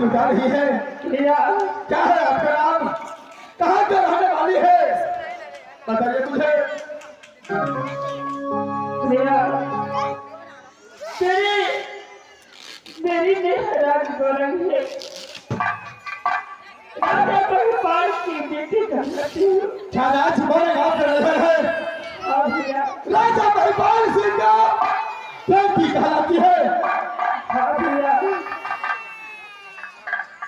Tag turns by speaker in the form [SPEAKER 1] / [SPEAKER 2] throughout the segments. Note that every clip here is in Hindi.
[SPEAKER 1] लुटा रही है।
[SPEAKER 2] भैया
[SPEAKER 1] क्या है आपका नाम, कहाँ के रहने वाली है, बताइए मुझे।
[SPEAKER 2] भैया मेरी मेहराज गौरंग है, राजा भगवान की बेटी कहलाती हूँ।
[SPEAKER 1] क्या राज तुम्हारे गाँव से नजर है?
[SPEAKER 2] हाँ भैया।
[SPEAKER 1] राजा भगवान सिंह का बेटी कहलाती है।
[SPEAKER 2] हाँ भैया।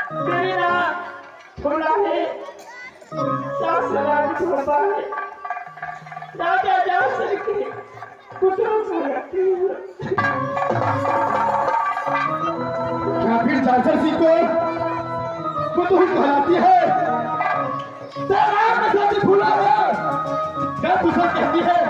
[SPEAKER 2] मेरे नाम थोड़ा है, सासराज धोबा है, राजा जासर के पुत्रों को रखती हूँ।
[SPEAKER 1] क्या फिर जासर सिंह को पुतुल कहलाती है? तेरा कसम भूला है, क्या तुझे कहती है?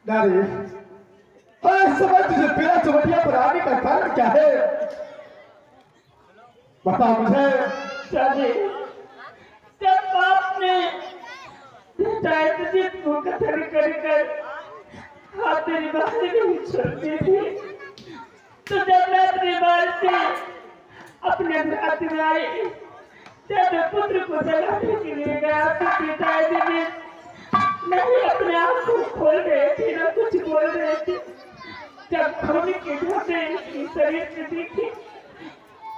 [SPEAKER 1] नारी, इस समय तुझे पीला चुमटिया पर आने का कारण क्या है? बता मुझे।
[SPEAKER 2] जब बाप ने को कथन कर हाथ तेरी बात नहीं छोड़ती थी, तो जब मैं अपनी बात से अपने हाथ में आई, जब पुत्र को जलाने के लिए गया तो पिताजी ने नहीं अपने आप को खोल रहे थे, ना कुछ बोल रहे थे। जब खून की घाटे इसकी शरीर में दिखी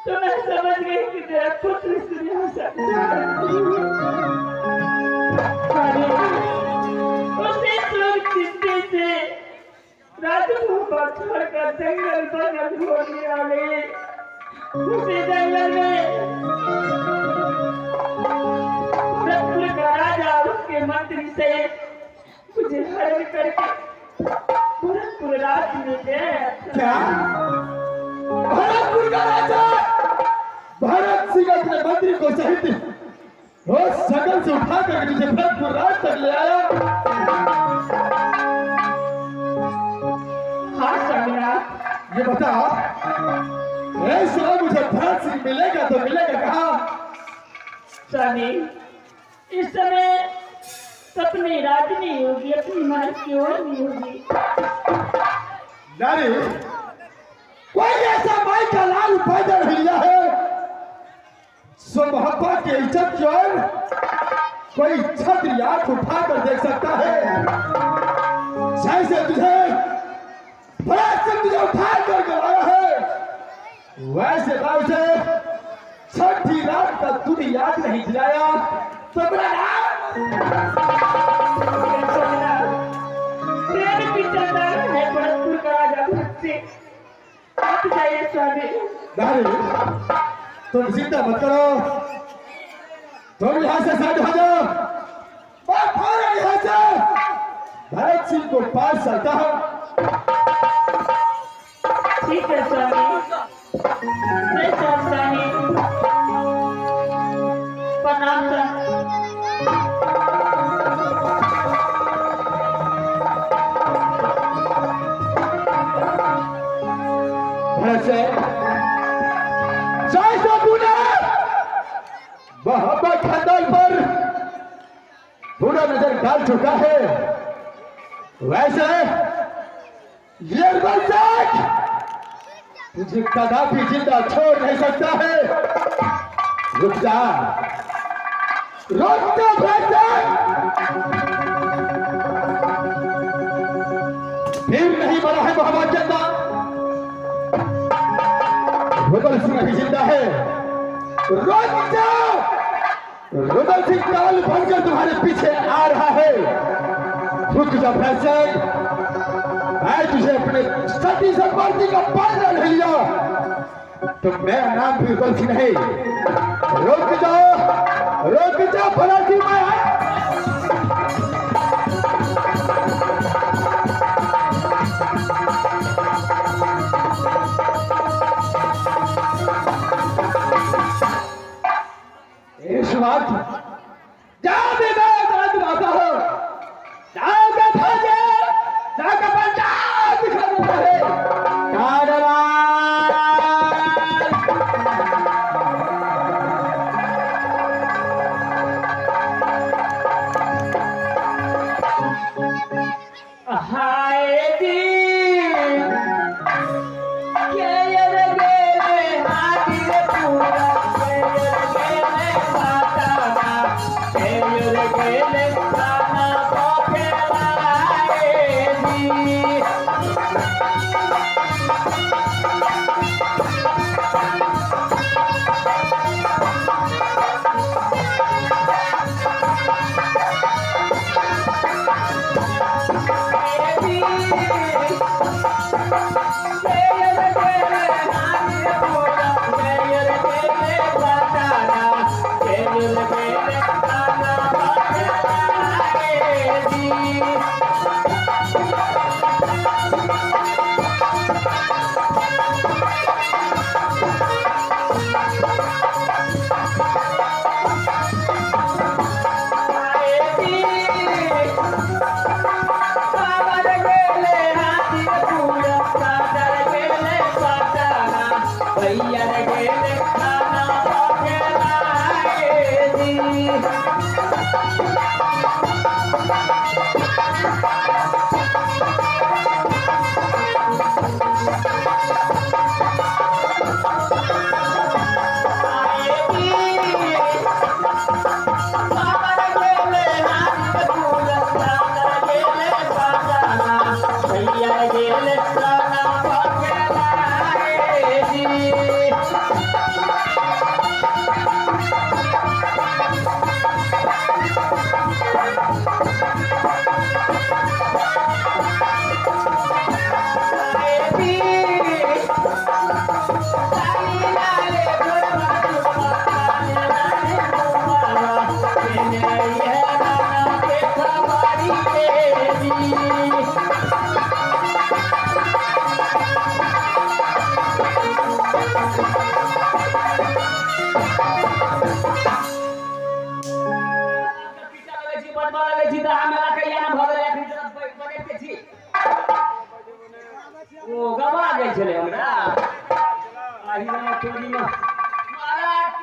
[SPEAKER 2] तो मैं समझ गई कि मेरा पुत्र इस दुनिया से उसी सुख चिंते से राजभोग पर छोड़कर जंगल बंगल होने आ गए। उसी जंगल में का राजा उसके मंत्री से मुझे हरण करके भरतपुर राज्य में गए।
[SPEAKER 1] क्या भरतपुर का राजा सहित वो सगल से उठा कर तुझे भरतपुर राज तक ले आया।
[SPEAKER 2] हाँ स्वामीनाथ,
[SPEAKER 1] ये बता, ऐसा मुझे भरत सिंह मिलेगा तो मिलेगा कहाँ?
[SPEAKER 2] स्वामी, इस समय अपनी राज नहीं होगी, अपनी महल की ओर नहीं होगी।
[SPEAKER 1] नारी, कोई ऐसा माई का लाल पैदा नहीं लिया है सो मोहब्बत की इज्जत की ओर कोई छत्र आंख उठाकर देख सकता है। जैसे तुझे भरत सिंह तुझे उठा कर गवाया है, वैसे उसे छठी रात का तुझे याद नहीं दिलाया तो मेरा नाम
[SPEAKER 2] प्रेम की चंदान है भरतपुर का राजा भरत सिंह। आप जाइए स्वामी।
[SPEAKER 1] नारी, तुम चिंता मत करो, तुम यहां से साइड हो जाओ, मैं फौरन यहां से भरत सिंह को पास चलता हूं।
[SPEAKER 2] ठीक है स्वामी, मैं चलता ही। प्रणाम स्वामी।
[SPEAKER 1] भरत सिंह, जैसा तूने मोहब्बत खानदान पर पूरा नजर डाल चुका है, वैसे ये बंदक तुझे कदापि जिंदा छोड़ नहीं सकता है। रुक जा, रुक जा भरत सिंह, फिर नहीं मरा है मोहम्मद जिंदा, रुदल सिंह अभी जिंदा है। रुक जा, रुदल सिंह काल बनकर तुम्हारे पीछे आ रहा है। रुक जा भरत सिंह, मैं तुझे अपने सती संपत्ति का बदला नहीं लिया तो मेरा नाम भी रुदल सिंह नहीं। रुक जा भरत सिंह, मैं इस वक्त जाओ भी मैं दर्द आता हूं, जाओ के फौजे, जाओ के पंजाब दिखा देता है।
[SPEAKER 2] हाय दिन के ये गेले हाथी रे पूरा के ये गेले माता ना के ये गेले प्राणा पोखे लाए दी। भैया गेले प्राणा पोखे लाए दी। ना आई ना चोरी ना महाराज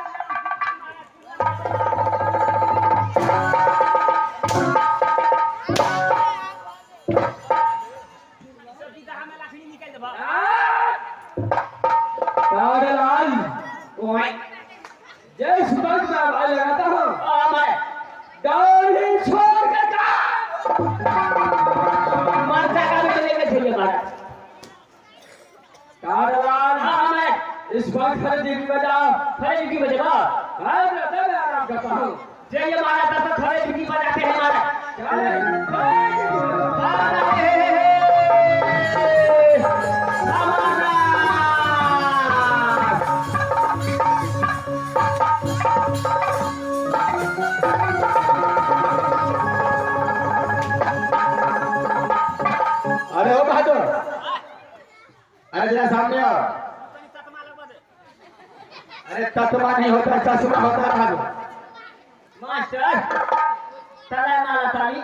[SPEAKER 1] कागलाल ओए जय सुबह का आवाज लगाता हूँ
[SPEAKER 2] मैं
[SPEAKER 1] दाढ़ी छोड़ के जा
[SPEAKER 2] माता का भी लेके चलिए महाराज
[SPEAKER 1] कागलाल
[SPEAKER 2] हाँ मैं
[SPEAKER 1] इस वक्त खरीदी की वजह
[SPEAKER 2] खड़े की वजह
[SPEAKER 1] हाँ रहता मैं आराम करता हूँ
[SPEAKER 2] जय महाराज तब तक खड़े की बजाते हैं महाराज
[SPEAKER 1] अरे ओ बहादुर अरे जरा सामने आओ अरे तत्मा नहीं होता चश्मा होता है बहादुर
[SPEAKER 2] मास्टर तला मारा ताली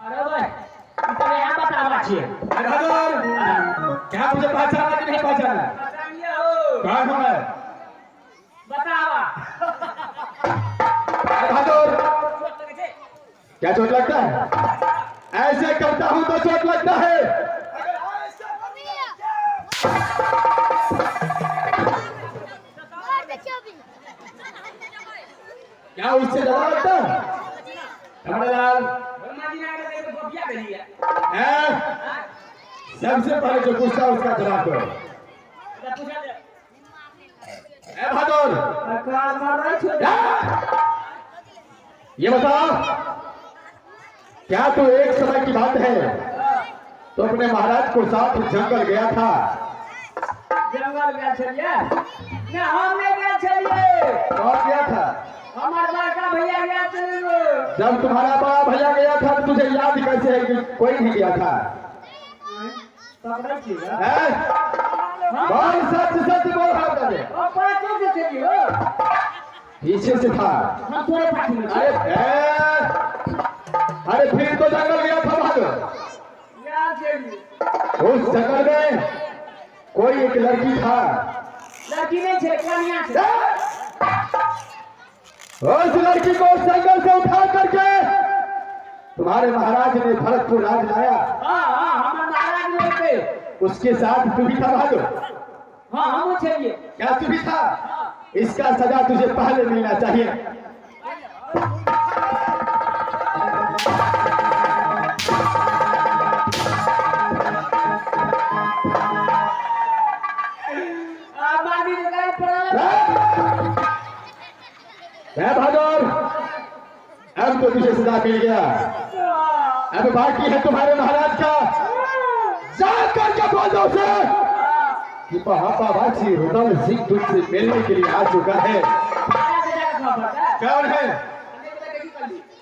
[SPEAKER 2] अरे भाई इतने यहाँ बतावा छिए
[SPEAKER 1] अरे बहादुर क्या मुझे पहचाना कि नहीं पहचाना
[SPEAKER 2] बताइए हो
[SPEAKER 1] कौन हूँ मैं
[SPEAKER 2] बतावा
[SPEAKER 1] अरे बहादुर क्या चोट लगता है ऐसे करता हूँ तो चोट लगता है क्या उससे ज्यादा लगता है कमलालाल सबसे पहले जो पूछता है उसका जवाब दो बहादुर ये बताओ क्या तू एक समय की बात है तो अपने महाराज को साथ जंगल गया था
[SPEAKER 2] जंगल गया चलिए ना हमने गया चलिए
[SPEAKER 1] कौन गया था
[SPEAKER 2] हमारे बड़का भैया गया चलिए
[SPEAKER 1] जब तुम्हारा बड़ा भैया गया था तो तुझे याद कैसे है कि कोई नहीं गया था हैं? बोल सच सच बोल रहा था पीछे से था
[SPEAKER 2] हम थोड़े पार्टी में
[SPEAKER 1] अरे फिर तो जंगल गया था बहादुर उस जंगल में कोई एक लड़की था
[SPEAKER 2] लड़की नहीं थे कन्या थे
[SPEAKER 1] उस लड़की को उस जंगल से उठा करके तुम्हारे महाराज ने भरतपुर राज लाया
[SPEAKER 2] हाँ हमारे महाराज लोग थे
[SPEAKER 1] उसके साथ तू भी था बहादुर
[SPEAKER 2] हाँ हम चाहिए
[SPEAKER 1] क्या तू भी था इसका सजा तुझे पहले मिलना चाहिए बहादुर अब तो तुझे सजा मिल गया अब बाकी है तुम्हारे महाराज का जाकर के बोल दो उसे कि पहापावासी रुदल सिंह तुझसे मिलने के लिए आ चुका है कौन है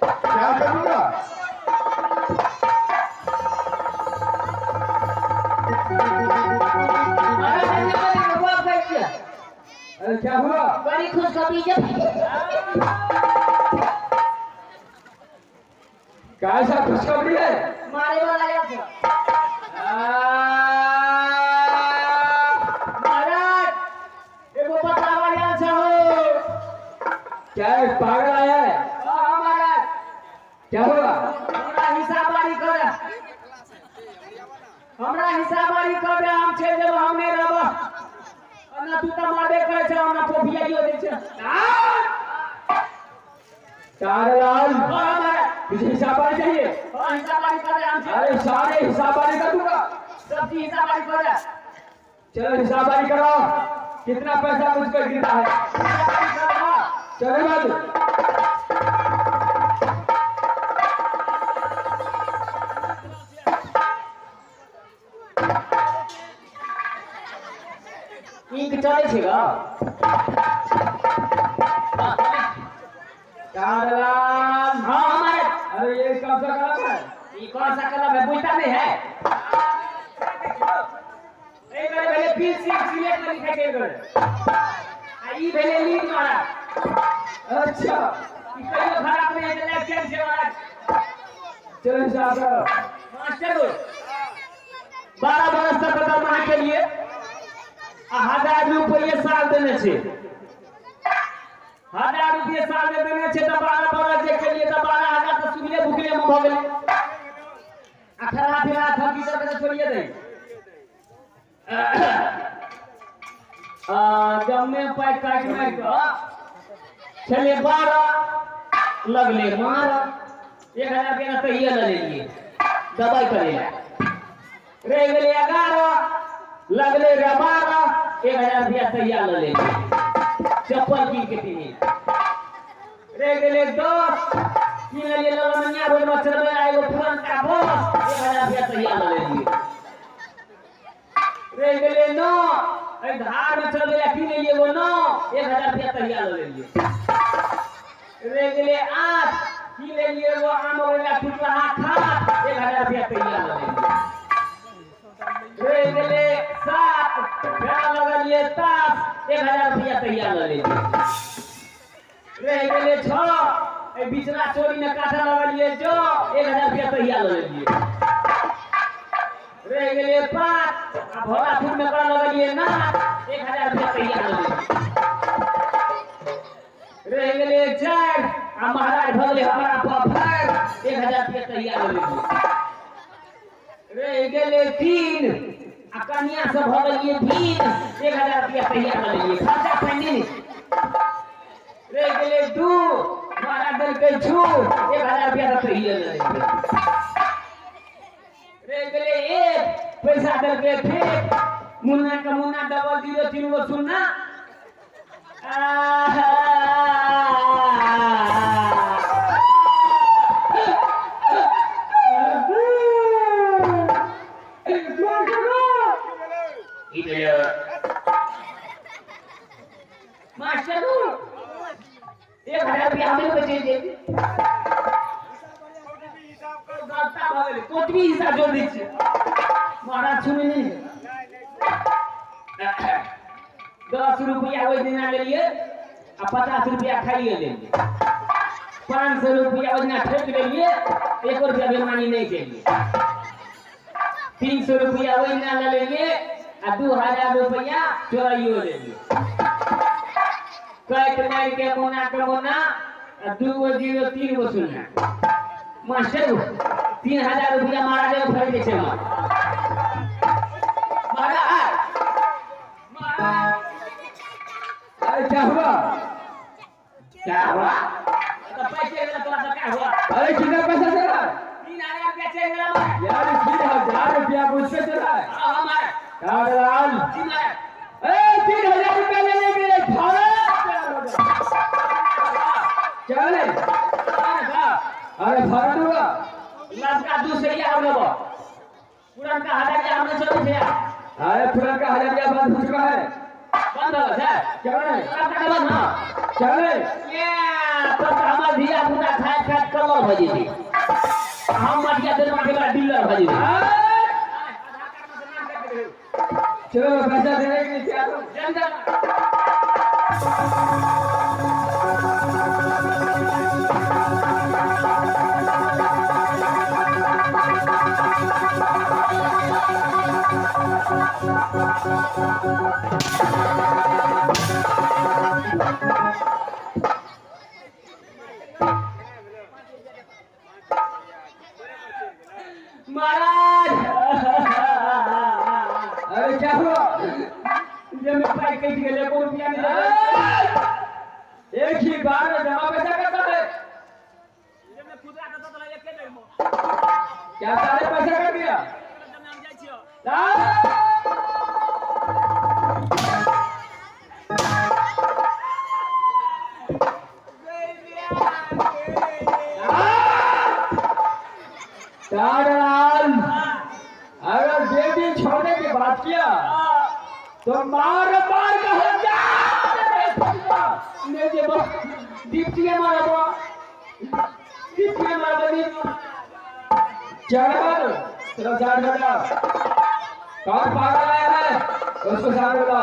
[SPEAKER 1] क्या करूंगा अरे क्या हुआ
[SPEAKER 2] बड़ी खुशखबरी
[SPEAKER 1] कैसा खुशखबरी है
[SPEAKER 2] मारे वाला आया था महाराज एगो बतावा यहाँ से हो
[SPEAKER 1] क्या एक पागल आया है
[SPEAKER 2] महाराज
[SPEAKER 1] क्या हुआ
[SPEAKER 2] हमरा हिसाबारी कर हम छे जब हमने रहब ना तू तो मारबे करे छ ना फोफियाइयो दे छ
[SPEAKER 1] कागलाल
[SPEAKER 2] महाराज
[SPEAKER 1] तुझे हिसाबारी चाहिए
[SPEAKER 2] हिसाबारी कर हम छे
[SPEAKER 1] अरे सारे हिसाबारी कर दूंगा
[SPEAKER 2] सब चीज हिसाबारी कर
[SPEAKER 1] चलो हिसाबारी कराओ कितना पैसा मुझको गिरता है चलो बात
[SPEAKER 2] इंक चले छे गा
[SPEAKER 1] कागलाल
[SPEAKER 2] हां हमारे
[SPEAKER 1] अरे ये कौन सा कलम है
[SPEAKER 2] ये कौन सा कलम है बुझता नहीं है एक बार पहले फिर सिलेक्ट में लिखा के कर आई पहले लीड मारा
[SPEAKER 1] अच्छा
[SPEAKER 2] कई खराब नहीं है लेफ्ट हैंड से मारा
[SPEAKER 1] चलो हिसाब करो।
[SPEAKER 2] मास्टर 12 बरस तक दरमाहा के लिए 1000 रुपये साल देने छे। 1000 रुपये साल में देने छे तो 12 बरस जे के लिए तो 12000 तो सुनिए भूखले में भ गेले। अखरा फिरा थकी तक तो छोड़िए दे। जब में पाई काट में चले 12 लगले मार 1000 रुपया तो ये ले लिए दवाई करेला। रह गए 11 लगले 12 1000 रुपया तैयार ले लिए चप्पल कीन के पीने। रह गए 10 किन लिए ललमनिया रोड में चलवे एगो पुरान का बस 1000 रुपया तैयार ले लिए। रह गए 9 ए धार में चलवे किन लिए वो 9 1000 रुपया तैयार ले लिए। रह गए 8 किन लिए वो आम वाला टुकड़ा खाट 1000 रुपया तैयार ले लिए। रह गए 7 क्या लगलिए ताश 1000 रुपया तैयार ले लिए। रह गए 6 ए बिचरा चोरी में काटा लगलिए जो 1000 रुपया तैयार ले लिए। रह गए 5 आ भोला फूल में कर लगलिए ना 1000 रुपया तैयार ले लिए। रह गए 4 आ महाराज भगले हमारा पफर 1000 रुपया तैयार ले लिए। रह गए 3 आ कन्या से भगलिए 20 1000 रुपया तैयार ले लिए खर्चा पैनी। रह गए 2 महाराज दल के छू 1000 रुपया तैयार ले लिए। रह गए 1 पैसा दल के फेंक मुन्ना का मुन्ना 003 वो सुनना मास्टर 1000 रुपया हमें बचे दे कोटवी हिसाब जोड़ दीजिए महाराज सुने नहीं 10 रुपया वही दिन ले लिए 50 रुपया खाइए ले लिए 500 रुपया वही ठेक ले लिए 1 रुपया बेमानी नहीं के लिए 300 रुपया वही ले लिए 2000 रुपया चोराइयो ले लिए। कट मार के मोना 203 वसूलना मास्टर 3000 रुपया महाराज भर दे छे महाराज।
[SPEAKER 1] अरे क्या हुआ
[SPEAKER 2] तो पैसे वाला थोड़ा सा क्या हुआ?
[SPEAKER 1] अरे कितना पैसा चला
[SPEAKER 2] 3000 रुपया चल गया
[SPEAKER 1] यार 3000 रुपया मुझसे चला है।
[SPEAKER 2] हां हमारा
[SPEAKER 1] कागलाल 3000 रुपया लेने के लिए क्या ले अरे भारत हुआ
[SPEAKER 2] लड़का दूसरे या हम लोग पुरान का 1000 के हमने चले थे।
[SPEAKER 1] अरे पुरान का 1000 रुपया बंद हो चुका है।
[SPEAKER 2] बंद हो गया
[SPEAKER 1] क्या है
[SPEAKER 2] आपका बंद ना
[SPEAKER 1] क्या है
[SPEAKER 2] ये तो हमारा धिया पुता खाए खाए कलर हो जेती हम मटिया देर में के डीलर हो जेती।
[SPEAKER 1] चलो पैसा देने के लिए तैयार हो
[SPEAKER 2] जनता महाराज
[SPEAKER 1] अरे क्या हुआ
[SPEAKER 2] जब मैं पाई कट गए 1 रुपया मिला
[SPEAKER 1] एक ही बार में जमा पैसा करता है
[SPEAKER 2] जब मैं खुद आता तो एक के देर में
[SPEAKER 1] क्या सारे पैसा कर दिया
[SPEAKER 2] जब हम जाई छियो
[SPEAKER 1] कागलाल अगर बेटी छोड़ने की बात किया तो मार मार कह जा
[SPEAKER 2] ने जे दीप्तिया मारबो दीप्तिया मारबो
[SPEAKER 1] चल तेरा 60 घंटा कौन पागल आया है उसको 60 घंटा